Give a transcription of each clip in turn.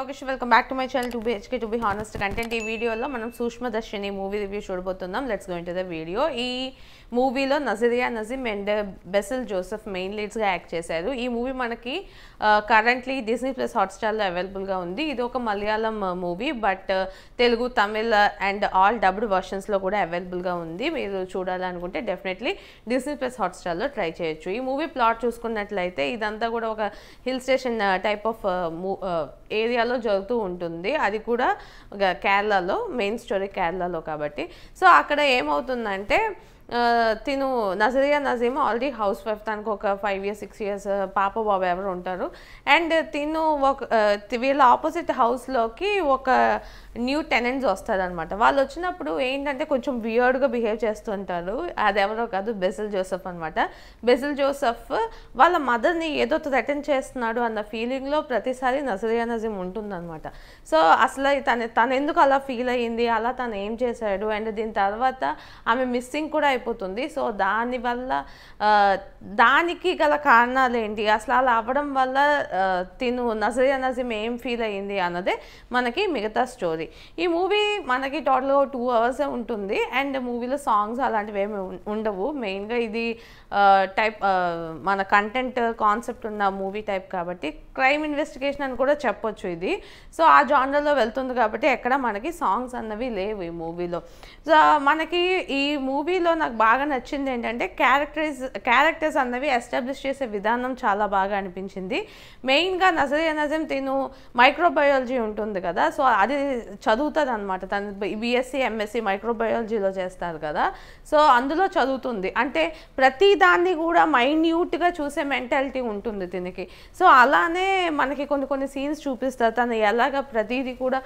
Lokesh, welcome back to my channel 2BHK to be honest content. ఈ వీడియోలో మనం Sookshmadarshini movie review చూడబోతున్నాం. Let's go into the video. ఈ మూవీలో Nazriya Nazim and Basil Joseph main లీడ్స్గా యాక్ట్ చేశారు. ఈ మూవీ మనకి కరెంట్లీ డిస్నీ ప్లస్ హాట్స్టార్లో అవైలబుల్గా ఉంది. ఇది ఒక Malayalam movie, but Telugu, Tamil and all dubbed వర్షన్స్లో కూడా అవైలబుల్గా ఉంది. మీరు చూడాలనుకుంటే డెఫినెట్లీ డిస్నీ ప్లస్ హాట్స్టార్లో ట్రై చేయొచ్చు. ఈ మూవీ ప్లాట్ చూసుకున్నట్లయితే ఇదంతా కూడా ఒక హిల్ స్టేషన్ టైప్ ఆఫ్ ఏరియాలో జరుగుతూ ఉంటుంది. అది కూడా కేరళలో, మెయిన్ స్టోరీ కేరళలో కాబట్టి. సో అక్కడ ఏమవుతుందంటే తిను Nazriya Nazim already housewife, తనకు ఒక 5 years 6 years పాప బాబు ఎవరు ఉంటారు. అండ్ తిను వీళ్ళ ఆపోజిట్ హౌస్లోకి ఒక న్యూ టెనెంట్స్ వస్తారనమాట. వాళ్ళు వచ్చినప్పుడు ఏంటంటే కొంచెం వియర్డ్గా బిహేవ్ చేస్తుంటారు. అది ఎవరో కాదు, బెసిల్ జోసెఫ్ అనమాట. బెసిల్ జోసెఫ్ వాళ్ళ మదర్ని ఏదో థ్రెటన్ చేస్తున్నాడు అన్న ఫీలింగ్లో ప్రతిసారి నజరియా నజీమ్ ఉంటుందన్నమాట. సో అసలు తను ఎందుకు అలా ఫీల్ అయ్యింది, అలా తను ఏం చేశాడు, అండ్ దీని తర్వాత ఆమె మిస్సింగ్ కూడా అయిపోతుంది. సో దానివల్ల దానికి గల కారణాలు ఏంటి, అసలు అలా అవ్వడం వల్ల తిను నజరియా నజీమ్ ఏం ఫీల్ అయ్యింది అన్నదే మనకి మిగతా స్టోరీ. ఈ మూవీ మనకి టోటల్గా 2 hours ఉంటుంది. అండ్ మూవీలో సాంగ్స్ అలాంటివి ఏమి ఉండవు. మెయిన్గా ఇది టైప్ మన కంటెంట్ కాన్సెప్ట్ ఉన్న మూవీ టైప్ కాబట్టి క్రైమ్ ఇన్వెస్టిగేషన్ అని కూడా చెప్పొచ్చు ఇది. సో ఆ జానర్లో వెళ్తుంది కాబట్టి ఎక్కడ మనకి సాంగ్స్ అన్నవి లేవు ఈ మూవీలో. సో మనకి ఈ మూవీలో నాకు బాగా నచ్చింది ఏంటంటే క్యారెక్టర్స్ అన్నవి ఎస్టాబ్లిష్ చేసే విధానం చాలా బాగా అనిపించింది. మెయిన్గా నజరియా నజీమ్ తిను మైక్రోబయాలజీ ఉంటుంది కదా, సో అది చదువుతుంది అనమాట. తను BSc MSc మైక్రోబయాలజీలో చేస్తారు కదా, సో అందులో చదువుతుంది. అంటే ప్రతి దాన్ని కూడా మైన్యూట్గా చూసే మెంటాలిటీ ఉంటుంది దీనికి. సో అలానే మనకి కొన్ని సీన్స్ చూపిస్తారు తను ఎలాగ ప్రతిదీ కూడా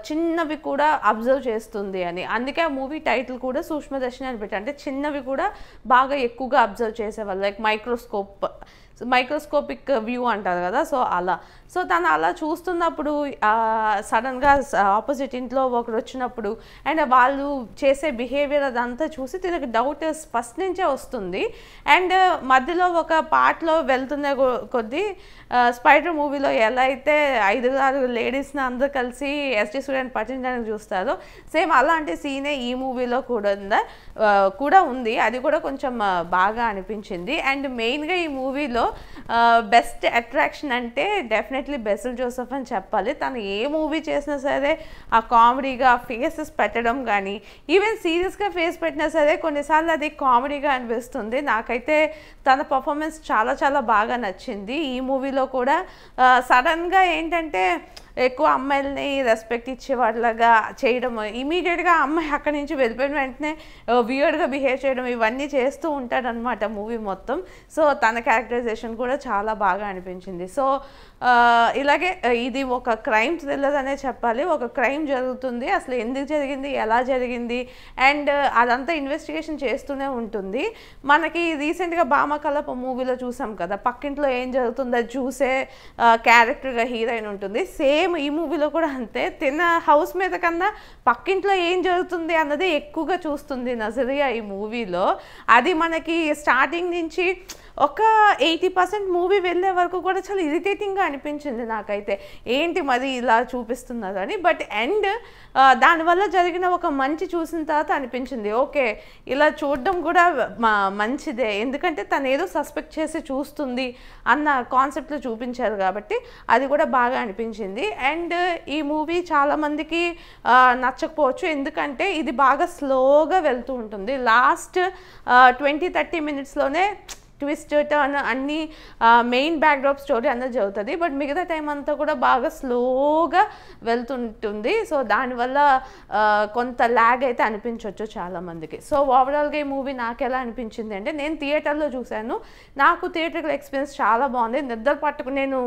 చిన్నవి కూడా అబ్జర్వ్ చేస్తుంది అని. అందుకే ఆ మూవీ టైటిల్ కూడా సూక్ష్మదర్శిని అని పెట్టారు. అంటే చిన్నవి కూడా బాగా ఎక్కువగా అబ్జర్వ్ చేసేవాళ్ళు, లైక్ మైక్రోస్కోపిక్ వ్యూ అంటారు కదా, సో అలా. సో తను అలా చూస్తున్నప్పుడు సడన్గా ఆపోజిట్ ఇంట్లో ఒకరు వచ్చినప్పుడు అండ్ వాళ్ళు చేసే బిహేవియర్ అదంతా చూసి తినకు డౌట్ ఫస్ట్ నుంచే వస్తుంది. అండ్ మధ్యలో ఒక పార్ట్లో వెళ్తున్న కొద్దీ స్పైడర్ మూవీలో ఎలా అయితే 5-6 లేడీస్ని అందరూ కలిసి ఎస్టీ స్టూడెంట్ పట్టించడానికి చూస్తారో, సేమ్ అలాంటి సీనే ఈ మూవీలో కూడా ఉంది. అది కూడా కొంచెం బాగా అనిపించింది. అండ్ మెయిన్గా ఈ మూవీలో బెస్ట్ అట్రాక్షన్ అంటే డెఫినెట్లీ బెసిల్ జోసెఫ్ అని చెప్పాలి. తను ఏ మూవీ చేసినా సరే ఆ కామెడీగా ఫేసెస్ పెట్టడం కానీ, ఈవెన్ సీరియస్గా ఫేస్ పెట్టినా సరే కొన్నిసార్లు అది కామెడీగా అనిపిస్తుంది. నాకైతే తన పర్ఫార్మెన్స్ చాలా చాలా బాగా నచ్చింది. ఈ మూవీలో కూడా సడన్గా ఏంటంటే ఎక్కువ అమ్మాయిలని రెస్పెక్ట్ ఇచ్చేవాళ్ళగా చేయడం, ఇమీడియట్గా అమ్మాయి అక్కడి నుంచి వెళ్ళిపోయిన వెంటనే వియర్డ్గా బిహేవ్ చేయడం, ఇవన్నీ చేస్తూ ఉంటాడనమాట మూవీ మొత్తం. సో తన క్యారెక్టరైజేషన్ కూడా చాలా బాగా అనిపించింది. సో ఇలాగే ఇది ఒక క్రైమ్ థ్రిల్లర్ అనే చెప్పాలి. ఒక క్రైమ్ జరుగుతుంది, అసలు ఎందుకు జరిగింది, ఎలా జరిగింది, అండ్ అదంతా ఇన్వెస్టిగేషన్ చేస్తూనే ఉంటుంది. మనకి రీసెంట్గా భామకలప మూవీలో చూసాం కదా, పక్కింట్లో ఏం జరుగుతుందో చూసే క్యారెక్టర్గా హీరోయిన్ ఉంటుంది. సేమ్ ఈ మూవీలో కూడా అంతే. తిన హౌస్ మీద కన్నా పక్కింట్లో ఏం జరుగుతుంది అన్నది ఎక్కువగా చూస్తుంది నజరియా ఈ మూవీలో. అది మనకి స్టార్టింగ్ నుంచి ఒక 80% మూవీ వెళ్ళే వరకు కూడా చాలా ఇరిటేటింగ్గా అనిపించింది నాకైతే. ఏంటి మరి ఇలా చూపిస్తున్నారు అని. బట్ ఎండ్ దానివల్ల జరిగిన ఒక మంచి చూసిన తర్వాత అనిపించింది, ఓకే ఇలా చూడడం కూడా మంచిదే, ఎందుకంటే తను ఏదో సస్పెక్ట్ చేసి చూస్తుంది అన్న కాన్సెప్ట్లో చూపించారు కాబట్టి అది కూడా బాగా అనిపించింది. అండ్ ఈ మూవీ చాలామందికి నచ్చకపోవచ్చు, ఎందుకంటే ఇది బాగా స్లోగా వెళ్తూ ఉంటుంది. లాస్ట్ 20-30 minutesలోనే ట్విస్ట్ టర్న్ అన్నీ మెయిన్ బ్యాక్డ్రాప్ స్టోరీ అన్నది జరుగుతుంది. బట్ మిగతా టైం అంతా కూడా బాగా స్లోగా వెళ్తుంటుంది. సో దానివల్ల కొంత ల్యాగ్ అయితే అనిపించవచ్చు చాలామందికి. సో ఓవరాల్గా ఈ మూవీ నాకు ఎలా అనిపించింది అంటే, నేను థియేటర్లో చూశాను, నాకు థియేటర్ ఎక్స్పీరియన్స్ చాలా బాగుంది. నిద్ర నేను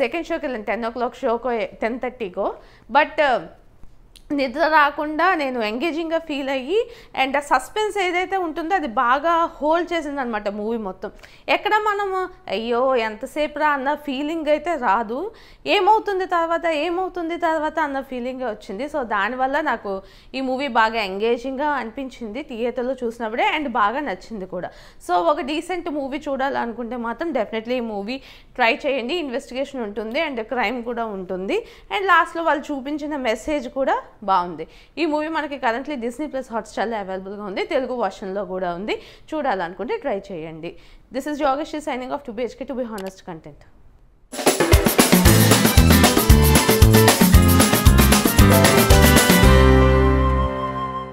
సెకండ్ షోకి వెళ్ళాను, 10 o'clock షోకో 10:30కో. బట్ నిద్ర రాకుండా నేను ఎంగేజింగ్గా ఫీల్ అయ్యి అండ్ ఆ సస్పెన్స్ ఏదైతే ఉంటుందో అది బాగా హోల్డ్ చేసిందనమాట మూవీ మొత్తం. ఎక్కడ మనము అయ్యో ఎంతసేపు రా అన్న ఫీలింగ్ అయితే రాదు, ఏమవుతుంది తర్వాత అన్న ఫీలింగే వచ్చింది. సో దానివల్ల నాకు ఈ మూవీ బాగా ఎంగేజింగ్గా అనిపించింది థియేటర్లో చూసినప్పుడే, అండ్ బాగా నచ్చింది కూడా. సో ఒక డీసెంట్ మూవీ చూడాలనుకుంటే మాత్రం డెఫినెట్లీ ఈ మూవీ ట్రై చేయండి. ఇన్వెస్టిగేషన్ ఉంటుంది అండ్ క్రైమ్ కూడా ఉంటుంది, అండ్ లాస్ట్లో వాళ్ళు చూపించిన మెసేజ్ కూడా బాగుంది. ఈ మూవీ మనకి కరెంట్లీ డిస్నీ ప్లస్ హాట్స్టార్లో అవైలబుల్గా ఉంది, తెలుగు వర్షన్లో కూడా ఉంది. చూడాలనుకుంటే ట్రై చేయండి. This is Yogashri signing off to be హెచ్కే టు బి హానెస్ట్ కంటెంట్.